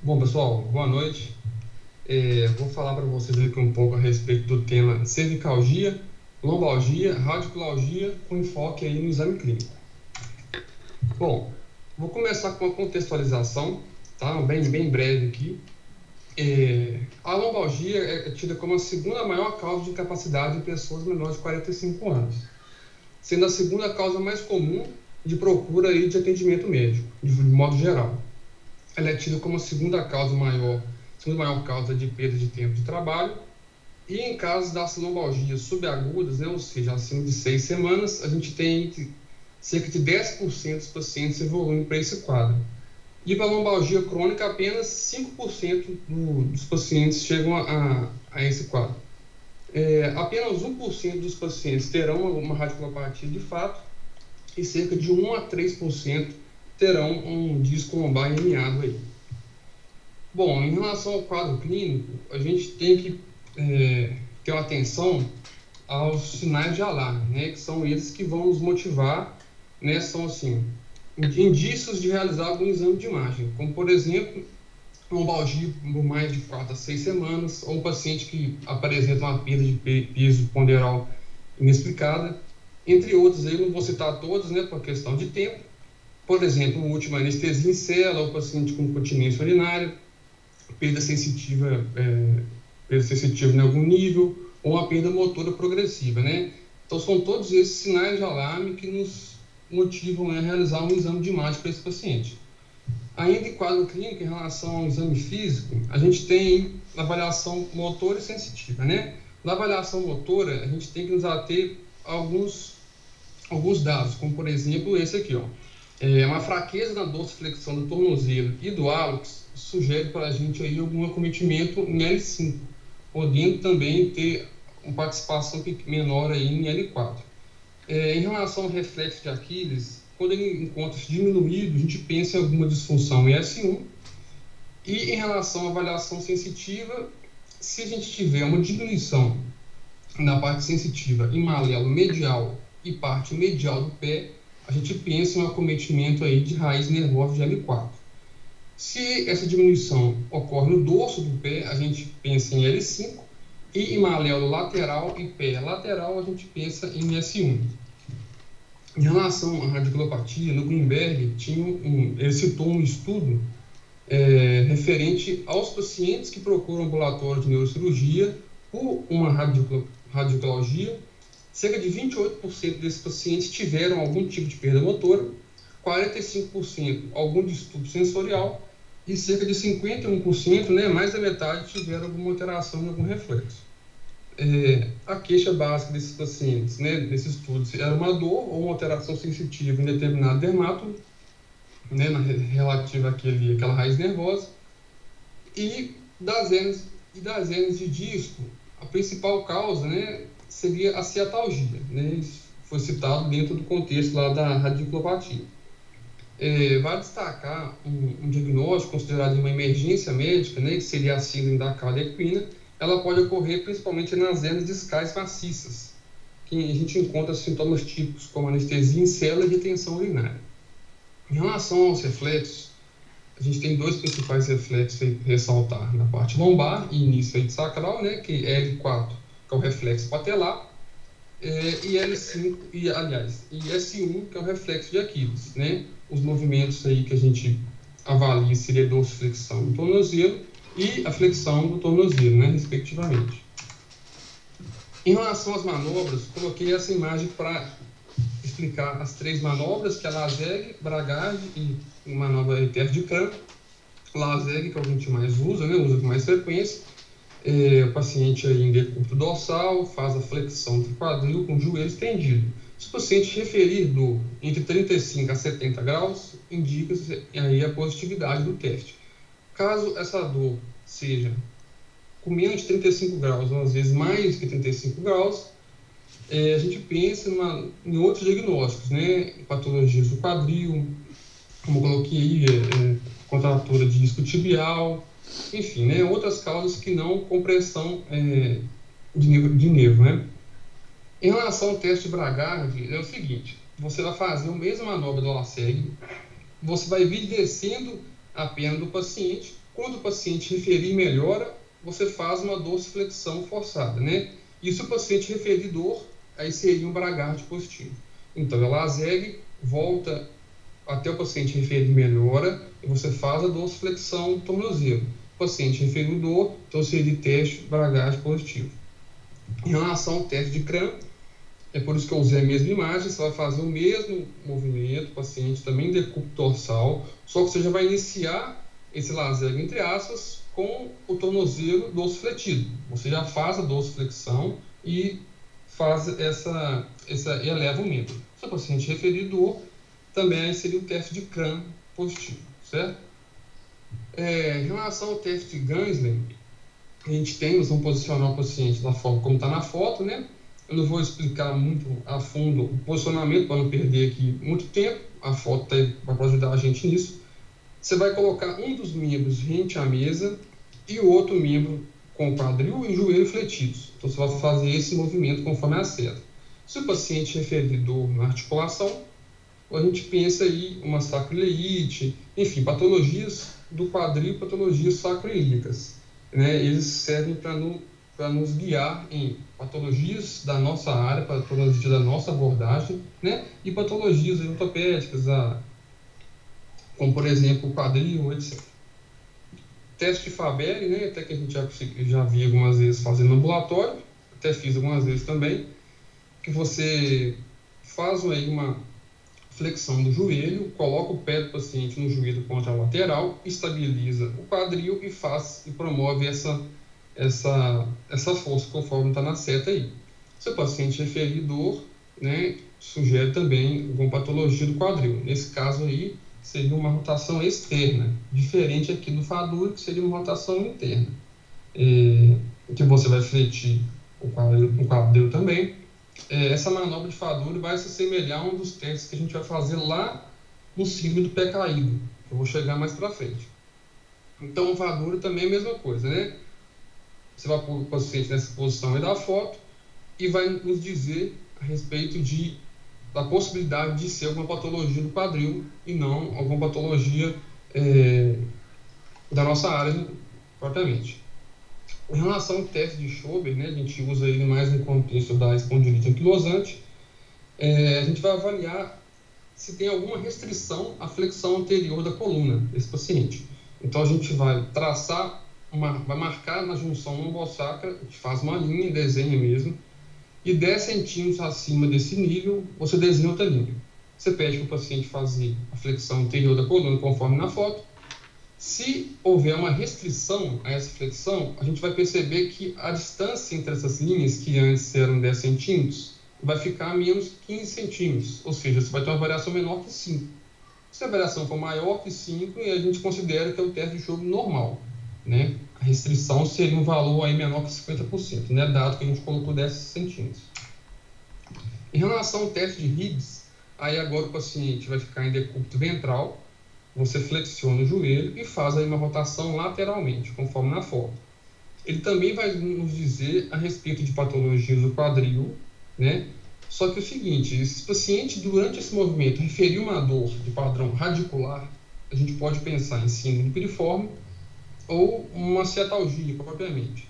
Bom, pessoal, boa noite. Vou falar para vocês aqui um pouco a respeito do tema cervicalgia, lombalgia, radiculalgia, com enfoque aí no exame clínico. Bom, vou começar com uma contextualização, tá? Bem breve aqui. A lombalgia é tida como a segunda maior causa de incapacidade em pessoas menores de 45 anos, sendo a segunda causa mais comum de procura aí de atendimento médico, de modo geral. Ela é tida como a segunda maior causa de perda de tempo de trabalho, e em casos das lombalgias subagudas, né, ou seja, acima de 6 semanas, a gente tem cerca de 10% dos pacientes evoluindo para esse quadro. E para a lombalgia crônica, apenas 5% dos pacientes chegam a esse quadro. Apenas 1% dos pacientes terão uma radiculopatia de fato, e cerca de 1 a 3% terão um disco lombar herniado aí. Bom, em relação ao quadro clínico, a gente tem que ter uma atenção aos sinais de alarme, né, que são eles que vão nos motivar, né, são assim, indícios de realizar algum exame de imagem, como por exemplo, lombalgia por mais de 4 a 6 semanas, ou um paciente que apresenta uma perda de peso ponderal inexplicada, entre outros, aí não vou citar todos, né, por questão de tempo. Por exemplo, o último, anestesia em cela, ou paciente com continência urinária, perda sensitiva em algum nível, ou uma perda motora progressiva, né? Então, são todos esses sinais de alarme que nos motivam a realizar um exame de imagem para esse paciente. Ainda em quadro clínico, em relação ao exame físico, a gente tem avaliação motora e sensitiva, né? Na avaliação motora, a gente tem que nos ater a alguns dados, como por exemplo esse aqui, ó. Uma fraqueza na dorsiflexão do tornozelo e do hálux sugere para a gente aí algum acometimento em L5, podendo também ter uma participação menor aí em L4. Em relação ao reflexo de Aquiles, quando ele encontra-se diminuído, a gente pensa em alguma disfunção em S1. E em relação à avaliação sensitiva, se a gente tiver uma diminuição na parte sensitiva em malelo medial e parte medial do pé, a gente pensa em um acometimento aí de raiz nervosa de L4. Se essa diminuição ocorre no dorso do pé, a gente pensa em L5, e em malelo lateral e pé lateral, a gente pensa em S1. Em relação à radiculopatia, no Greenberg, ele citou um estudo referente aos pacientes que procuram ambulatório de neurocirurgia por uma radiculalgia. Cerca de 28% desses pacientes tiveram algum tipo de perda motora, 45% algum distúrbio sensorial e cerca de 51%, né, mais da metade, tiveram alguma alteração em algum reflexo. A queixa básica desses pacientes, né, nesse estudo, era uma dor ou uma alteração sensitiva em determinado dermato, né, relativa àquela raiz nervosa, e das hernias de disco, a principal causa, né, seria a ciatalgia, né? Isso foi citado dentro do contexto lá da radiculopatia. Vale destacar um diagnóstico considerado uma emergência médica, né, que seria a síndrome da cauda equina. Ela pode ocorrer principalmente nas hernias discais maciças, que a gente encontra sintomas típicos como anestesia em cela e retenção urinária. Em relação aos reflexos, a gente tem dois principais reflexos a ressaltar na parte lombar e início aí de sacral, né, que é L4, que é o reflexo patelar, e L5, e S1, que é o reflexo de Aquiles, né? Os movimentos aí que a gente avalia seria a dorsiflexão do tornozelo e a flexão do tornozelo, né, respectivamente. Em relação às manobras, coloquei essa imagem para explicar as 3 manobras, que é a Laseg, Bragard e manobra de teste de campo. Laseg, que é o que a gente mais usa, né, usa com mais frequência. O paciente aí em decúbito dorsal faz a flexão do quadril com o joelho estendido. Se o paciente referir dor entre 35 a 70 graus, indica-se aí a positividade do teste. Caso essa dor seja com menos de 35 graus, ou às vezes mais que 35 graus, a gente pensa em outros diagnósticos, né? Patologias do quadril, como eu coloquei aí, contratura de disco tibial, enfim, né, outras causas que não compressão de nervo, né? Em relação ao teste de Bragard, é o seguinte: você vai fazer a mesma manobra do Laseg, você vai vir descendo a perna do paciente, Quando o paciente referir e melhora, você faz uma dorsiflexão forçada, né? E se o paciente referir dor, aí seria um Bragard positivo. Então, a LASEG volta até o paciente referir melhora e você faz a dorsiflexão do tornozelo. O paciente referiu dor, então seria teste Bragard positivo. Em relação ao teste de CRAM, é por isso que eu usei a mesma imagem, você vai fazer o mesmo movimento, o paciente também decúbito dorsal, só que você já vai iniciar esse LASEG, entre aspas, com o tornozelo dorsifletido. Você já faz a dorsiflexão e faz e eleva o membro. Se o paciente referir dor, também seria o teste de CRAM positivo, certo? Em relação ao teste de Gansley, nós vamos posicionar o paciente da forma como está na foto, né? Eu não vou explicar muito a fundo o posicionamento para não perder aqui muito tempo, a foto vai ajudar a gente nisso. Você vai colocar um dos membros rente à mesa e o outro membro com o quadril e o joelho fletidos. Então você vai fazer esse movimento conforme a seta. Se o paciente referir dor na articulação, a gente pensa aí uma sacroileite, enfim, patologias do quadril e patologias sacroilíacas, né? Eles servem para nos guiar em patologias da nossa área, patologias da nossa abordagem, né? E patologias ortopédicas, como por exemplo o quadril, etc. Teste de Fabry, né? Até que a gente já viu algumas vezes fazendo no ambulatório, até fiz algumas vezes também, que você faz aí uma flexão do joelho, coloca o pé do paciente no joelho contralateral, estabiliza o quadril e promove essa força conforme está na seta aí. Se o paciente referir dor, né, sugere também alguma patologia do quadril. Nesse caso aí, seria uma rotação externa, diferente aqui do Fadura, que seria uma rotação interna. Que você vai fletir o quadril também. Essa manobra de Fadura vai se assemelhar a um dos testes que a gente vai fazer lá no síndrome do pé caído. Eu vou chegar mais para frente. Então, o Fadura também é a mesma coisa, né? Você vai pôr o paciente nessa posição aí da foto e vai nos dizer a respeito da possibilidade de ser alguma patologia do quadril e não alguma patologia da nossa área propriamente. Em relação ao teste de Schober, né, a gente usa ele mais no contexto da espondilite anquilosante, a gente vai avaliar se tem alguma restrição à flexão anterior da coluna desse paciente. Então a gente vai vai marcar na junção lombosacra, a gente faz uma linha, desenha mesmo, e 10 centímetros acima desse nível, você desenha outra linha. Você pede para o paciente fazer a flexão anterior da coluna, conforme na foto. Se houver uma restrição a essa flexão, a gente vai perceber que a distância entre essas linhas, que antes eram 10 centímetros, vai ficar a menos 15 centímetros, ou seja, você vai ter uma variação menor que 5. Se a variação for maior que 5, a gente considera que é o teste de Schober normal, né? A restrição seria um valor aí menor que 50%, né? Dado que a gente colocou 10 centímetros. Em relação ao teste de Higgs, aí agora o paciente vai ficar em decúbito ventral, você flexiona o joelho e faz aí uma rotação lateralmente, conforme na foto. Ele também vai nos dizer a respeito de patologias do quadril, né? Só que é o seguinte, se esse paciente durante esse movimento referir uma dor de padrão radicular, a gente pode pensar em síndrome piriforme ou uma cetalgia propriamente,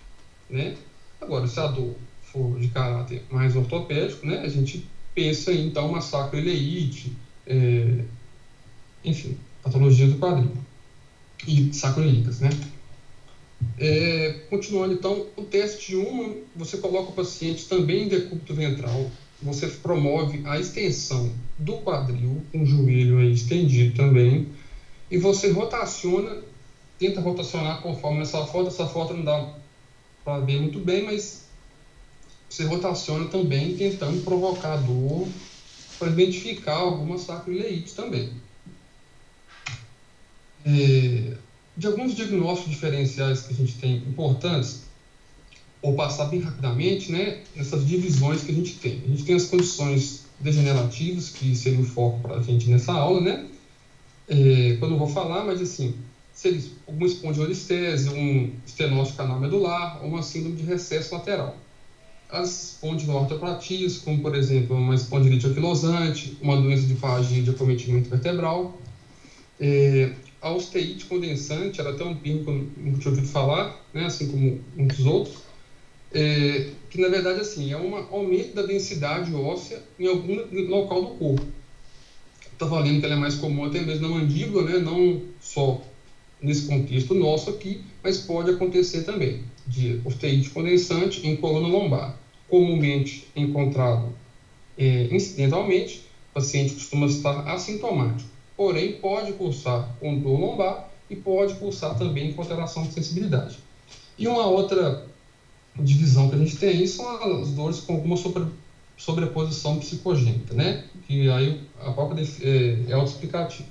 né? Agora, se a dor for de caráter mais ortopédico, né, a gente pensa em então uma sacroileite, enfim, patologia do quadril e sacroiliacas, né? Continuando então, o teste 1, você coloca o paciente também em decúbito ventral, você promove a extensão do quadril, com o joelho aí estendido também, e você tenta rotacionar conforme essa foto não dá para ver muito bem, mas você rotaciona também tentando provocar dor para identificar alguma sacroileite também. De alguns diagnósticos diferenciais que a gente tem importantes, ou passar bem rapidamente, né, nessas divisões que a gente tem. A gente tem as condições degenerativas, que seria o foco para a gente nessa aula, né? Eu não vou falar, mas assim, seria alguma espondilolistese, um estenose canal medular, ou uma síndrome de recesso lateral. As espondiloartropatias, como por exemplo, uma espondilite anquilosante, uma doença de fagia de acometimento vertebral, a osteite condensante, ela tem um termo que eu não tinha ouvido falar, né, assim como muitos outros, que na verdade assim, é um aumento da densidade óssea em algum local do corpo. Está falando que ela é mais comum até mesmo na mandíbula, né, não só nesse contexto nosso aqui, mas pode acontecer também, de osteite condensante em coluna lombar, comumente encontrado incidentalmente. O paciente costuma estar assintomático, porém pode cursar com dor lombar e pode cursar também com alteração de sensibilidade. E uma outra divisão que a gente tem aí são as dores com alguma sobreposição psicogênica, né? Que aí a própria é autoexplicativo.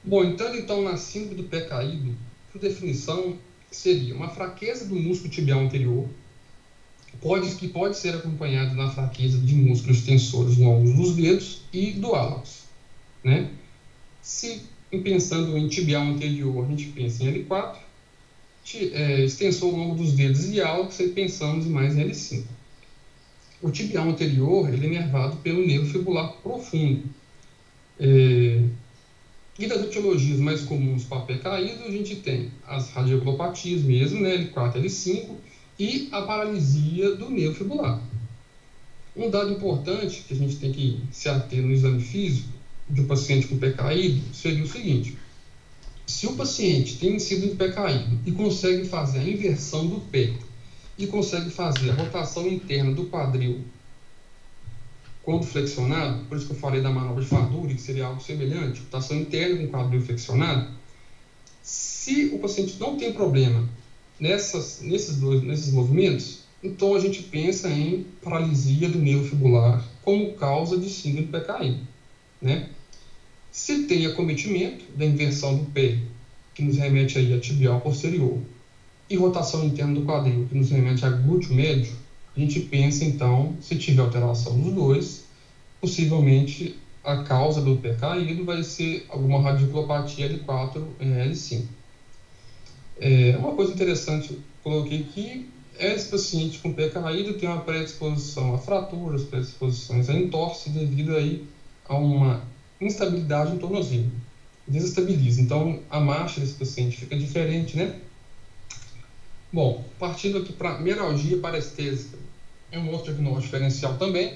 Bom, então na síndrome do pé caído, por definição, seria uma fraqueza do músculo tibial anterior, que pode ser acompanhada na fraqueza de músculos tensores longos dos dedos e do hálux, né? Se pensando em tibial anterior, a gente pensa em L4, extensor longo dos dedos e hálux, e pensamos mais em L5. O tibial anterior, ele é inervado pelo nervo fibular profundo. E das etiologias mais comuns para pé caído, a gente tem as radiculopatias mesmo, né, L4, L5, e a paralisia do nervo fibular. Um dado importante que a gente tem que se ater no exame físico de um paciente com pé caído seria o seguinte: se o paciente tem síndrome de pé caído e consegue fazer a inversão do pé e consegue fazer a rotação interna do quadril quando flexionado, por isso que eu falei da manobra de Faduri, que seria algo semelhante, rotação interna com o quadril flexionado, se o paciente não tem problema nesses movimentos, então a gente pensa em paralisia do nervo fibular como causa de síndrome de pé caído, né? Se tem acometimento da inversão do pé, que nos remete aí a tibial posterior, e rotação interna do quadril, que nos remete a glúteo médio, a gente pensa então, se tiver alteração dos dois, possivelmente a causa do pé caído vai ser alguma radiculopatia L4 e L5. Uma coisa interessante que eu coloquei aqui é esse paciente com pé caído tem uma predisposição a fraturas, predisposições a entorse devido aí a uma instabilidade no tornozelo. Desestabiliza. Então, a marcha desse paciente fica diferente, né? Bom, partindo aqui para mialgia parestésica, é um outro diagnóstico diferencial também.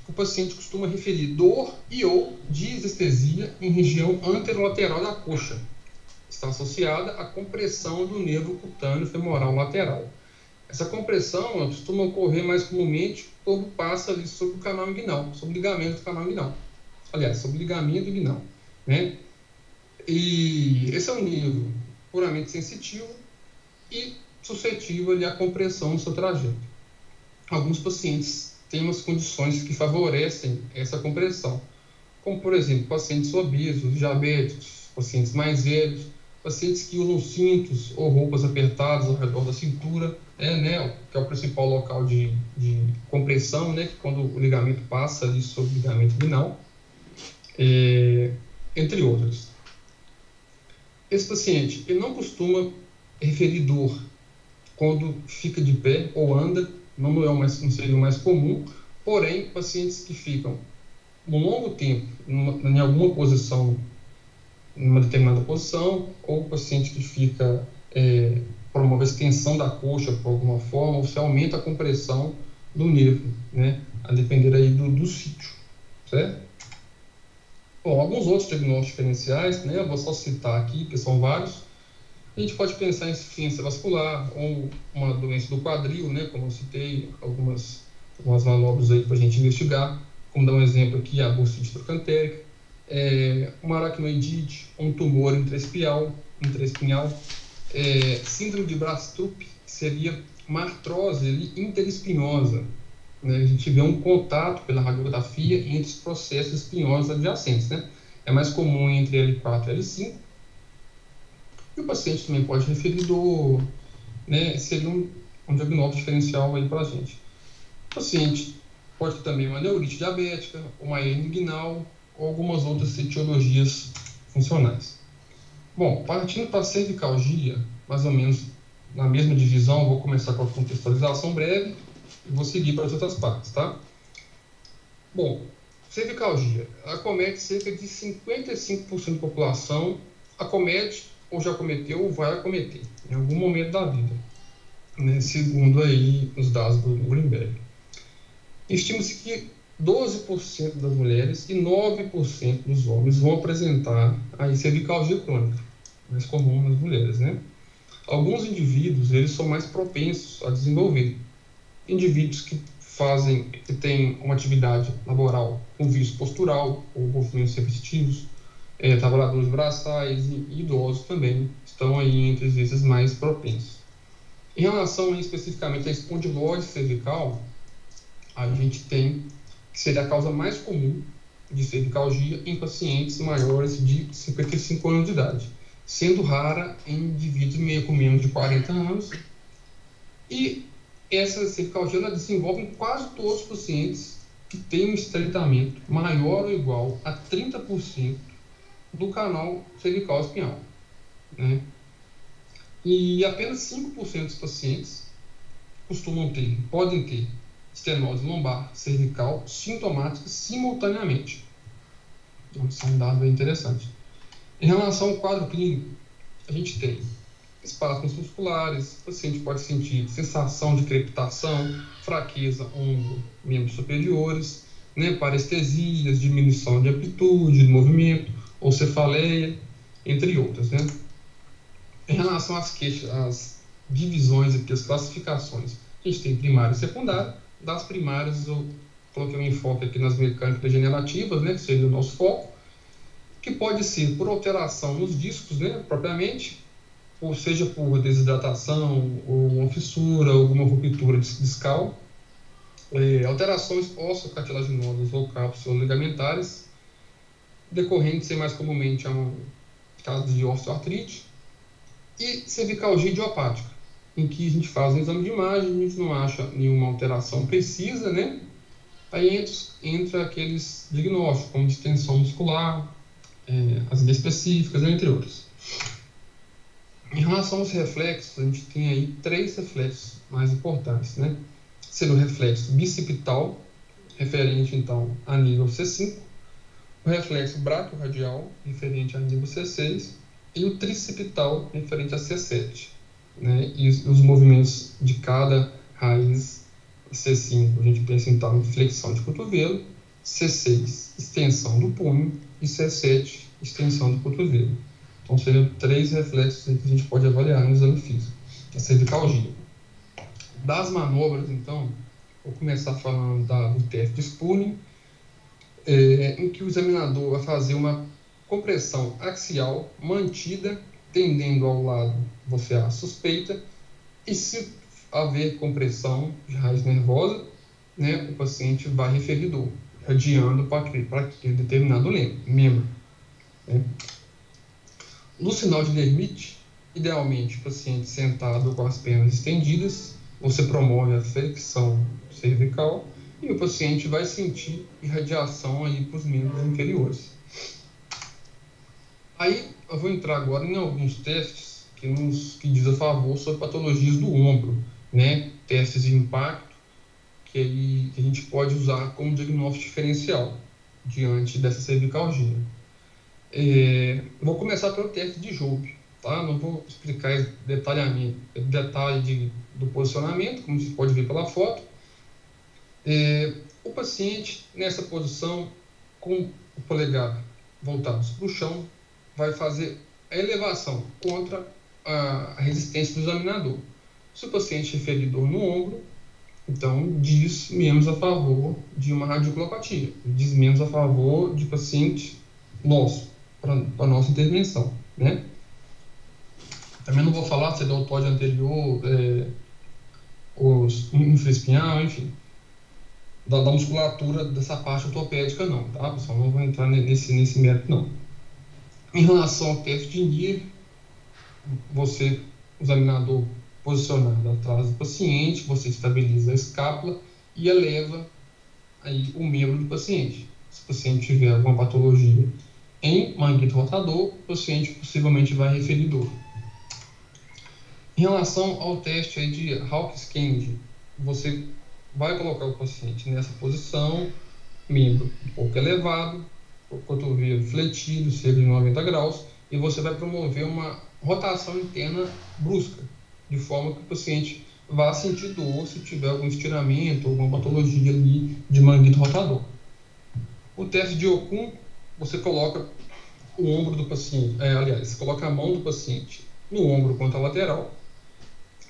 O paciente costuma referir dor e ou disestesia em região anterolateral da coxa. Está associada à compressão do nervo cutâneo femoral lateral. Essa compressão costuma ocorrer mais comumente quando passa ali sobre o canal inguinal, sobre o ligamento do canal inguinal. Aliás, sobre o ligamento inguinal, né? E esse é um nervo puramente sensitivo e suscetível ali à compressão no seu trajeto. Alguns pacientes têm umas condições que favorecem essa compressão, como, por exemplo, pacientes obesos, diabéticos, pacientes mais velhos, pacientes que usam cintos ou roupas apertadas ao redor da cintura, né, que é o principal local de compressão, né, que quando o ligamento passa ali sobre o ligamento inguinal, entre outros. Esse paciente ele não costuma referir dor quando fica de pé ou anda, não seria o mais comum, porém, pacientes que ficam um longo tempo em alguma posição, em uma determinada posição, ou paciente que fica por uma extensão da coxa, por alguma forma, ou se aumenta a compressão do nervo, né, a depender aí do sítio, certo? Bom, alguns outros diagnósticos diferenciais, né, eu vou só citar aqui, que são vários. A gente pode pensar em insuficiência vascular ou uma doença do quadril, né, como eu citei, algumas manobras aí para a gente investigar, como dar um exemplo aqui, a bursite trocantérica, uma aracnoidite, um tumor intraespinhal, síndrome de Brastrup, que seria uma artrose interespinhosa, né? A gente vê um contato pela radiografia entre os processos espinhosos adjacentes, né? É mais comum entre L4 e L5. E o paciente também pode referir dor, né? Seria um diagnóstico diferencial aí para a gente. O paciente pode ter também uma neurite diabética, uma hernia inguinal ou algumas outras etiologias funcionais. Bom, partindo para a cervicalgia, mais ou menos na mesma divisão, vou começar com a contextualização breve e vou seguir para as outras partes, tá? Bom, Cervicalgia, acomete cerca de 55% da população, acomete ou já cometeu ou vai acometer em algum momento da vida, né, segundo aí os dados do Greenberg. Estima-se que 12% das mulheres e 9% dos homens vão apresentar a cervicalgia crônica, mais comum nas mulheres, né? Alguns indivíduos, eles são mais propensos a desenvolver. Indivíduos que têm uma atividade laboral com vício postural ou movimentos repetitivos, trabalhadores braçais e idosos também estão aí entre esses mais propensos. Em relação especificamente à espondilose cervical, a gente tem que seria a causa mais comum de cervicalgia em pacientes maiores de 55 anos de idade, sendo rara em indivíduos com menos de 40 anos. E essa cervicalgia ela desenvolve em quase todos os pacientes que têm um estreitamento maior ou igual a 30% do canal cervical espinhal, né? E apenas 5% dos pacientes podem ter estenose lombar cervical sintomática simultaneamente. Então, isso é um dado bem interessante. Em relação ao quadro clínico, a gente tem espasmos musculares, o paciente pode sentir sensação de crepitação, fraqueza, ombro, membros superiores, né, parestesias, diminuição de amplitude, de movimento, ou cefaleia, entre outras, né? Em relação às queixas, às divisões aqui, as classificações, a gente tem primária e secundária. Das primárias, eu coloquei um enfoque aqui nas mecânicas degenerativas, né, que seria o nosso foco, que pode ser por alteração nos discos, né, propriamente, ou seja por desidratação, ou uma fissura, alguma ruptura discal, alterações osteocartilaginosas ou cápsulo-ligamentares, decorrentes mais comumente a um caso de osteoartrite, e cervicalgia idiopática, em que a gente faz um exame de imagem, a gente não acha nenhuma alteração precisa, né? Aí entra aqueles diagnósticos, como distensão muscular, as específicas, entre outros. Em relação aos reflexos, a gente tem aí 3 reflexos mais importantes, né? Sendo o reflexo bicipital, referente então a nível C5, o reflexo braquiorradial, referente a nível C6, e o tricipital, referente a C7, né? E os movimentos de cada raiz. C5, a gente pensa então em flexão de cotovelo, C6, extensão do punho, e C7, extensão do cotovelo. Então, seriam 3 reflexos que a gente pode avaliar no exame físico, a cervicalgia. Das manobras, então, vou começar falando do teste de Spurning, em que o examinador vai fazer uma compressão axial mantida, tendendo ao lado você a suspeita, e se haver compressão de raiz nervosa, né, o paciente vai referir dor, radiando para aquele determinado membro. Né. No sinal de Lermite, idealmente, o paciente sentado com as pernas estendidas, você promove a flexão cervical e o paciente vai sentir irradiação aí para os membros inferiores. Aí, eu vou entrar agora em alguns testes que diz a favor sobre patologias do ombro, né? Testes de impacto que a gente pode usar como diagnóstico diferencial diante dessa cervicalgia. Vou começar pelo teste de Jobe, tá? Não vou explicar detalhe do posicionamento, como você pode ver pela foto. O paciente, nessa posição, com o polegar voltado para o chão, vai fazer a elevação contra a resistência do examinador. Se o paciente referir dor no ombro, então diz menos a favor de uma radiculopatia, diz menos a favor de paciente nosso, para a nossa intervenção, né? Também não vou falar se é deltóide anterior, os infraespinhal, enfim, da musculatura dessa parte ortopédica não, tá, pessoal? Não vou entrar nesse mérito, não. Em relação ao teste de NIR, você, o examinador posicionado atrás do paciente, você estabiliza a escápula e eleva aí o membro do paciente. Se o paciente tiver alguma patologia em manguito rotador, o paciente possivelmente vai referir dor. Em relação ao teste aí de Hawkins-Kennedy, você vai colocar o paciente nessa posição, membro um pouco elevado, o cotovelo fletido, cerca de 90 graus, e você vai promover uma rotação interna brusca, de forma que o paciente vá sentir dor se tiver algum estiramento, alguma patologia ali de manguito rotador. O teste de Okun, você coloca o ombro do paciente, você coloca a mão do paciente no ombro contralateral.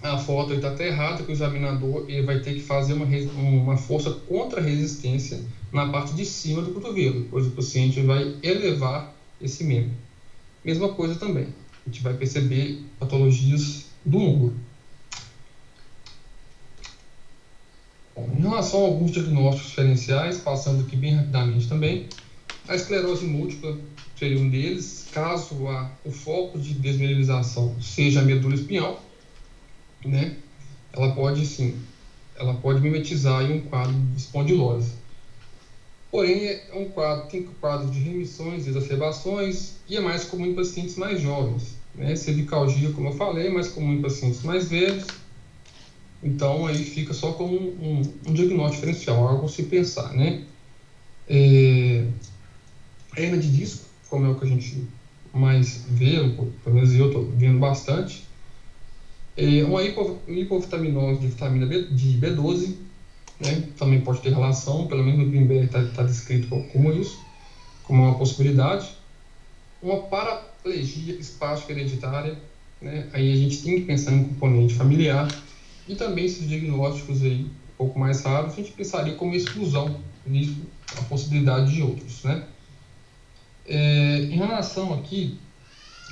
A foto está até errada, que o examinador ele vai ter que fazer uma força contra a resistência na parte de cima do cotovelo, pois o paciente vai elevar esse membro. Mesma coisa também, a gente vai perceber patologias do ombro. Bom, em relação a alguns diagnósticos diferenciais, passando aqui bem rapidamente também, a esclerose múltipla seria um deles, caso o foco de desmineralização seja a medula espinhal, né? Ela pode mimetizar aí um quadro de espondilose. Porém, tem quadro de remissões, exacerbações, e é mais comum em pacientes mais jovens, né? Cervicalgia, como eu falei, é mais comum em pacientes mais velhos. Então, aí fica só como um diagnóstico diferencial, algo a se pensar, né? A hernia de disco, como é o que a gente mais vê, pelo menos eu estou vendo bastante, uma hipovitaminose de vitamina de B12, né? Também pode ter relação, pelo menos no Greenberg está descrito como isso, como uma possibilidade. Uma paraplegia espástica hereditária, né? Aí a gente tem que pensar em componente familiar, e também esses diagnósticos aí, um pouco mais raros, a gente pensaria como exclusão, nisso, a possibilidade de outros, né? Em relação aqui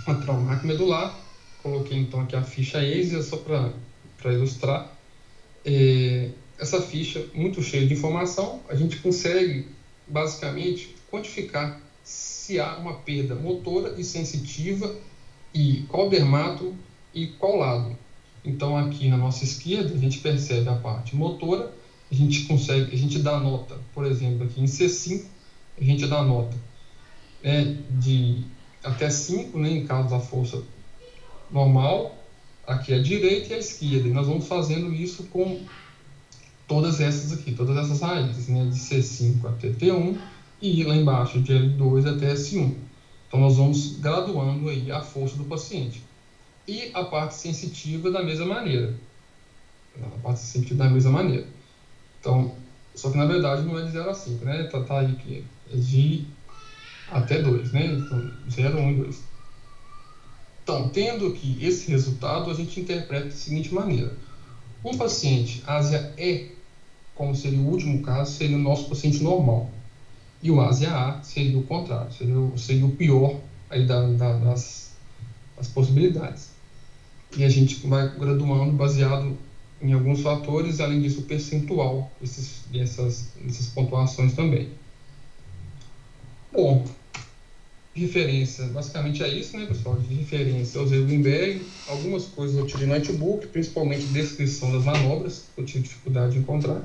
a traumático medular, coloquei então aqui a ficha ESA só para ilustrar. Essa ficha, muito cheia de informação, a gente consegue basicamente quantificar se há uma perda motora e sensitiva e qual dermato e qual lado. Então aqui na nossa esquerda a gente percebe a parte motora, a gente dá nota, por exemplo, aqui em C5 a gente dá nota de até 5, né, em caso da força normal, aqui a direita e a esquerda, e nós vamos fazendo isso com todas essas raízes, né, de C5 até T1 e lá embaixo de L2 até S1. Então nós vamos graduando aí a força do paciente. E a parte sensitiva da mesma maneira. Então, só que na verdade não é de 0 a 5, né? Tá aí que é de até 2, né? Então, 0, 1 e 2. Então, tendo aqui esse resultado, a gente interpreta da seguinte maneira. Um paciente Ásia E, como seria o último caso, seria o nosso paciente normal. E o Ásia A seria o contrário, seria o pior aí das possibilidades. E a gente vai graduando baseado em alguns fatores, além disso o percentual dessas pontuações também. Bom, referência, basicamente é isso, né, pessoal? De referência, eu usei o Greenberg, algumas coisas eu tirei no notebook, principalmente descrição das manobras, que eu tive dificuldade de encontrar.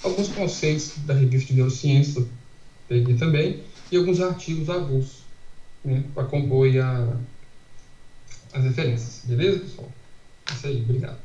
Alguns conceitos da revista de neurociência eu peguei também, e alguns artigos avulsos, né, para compor as referências. Beleza, pessoal? É isso aí, obrigado.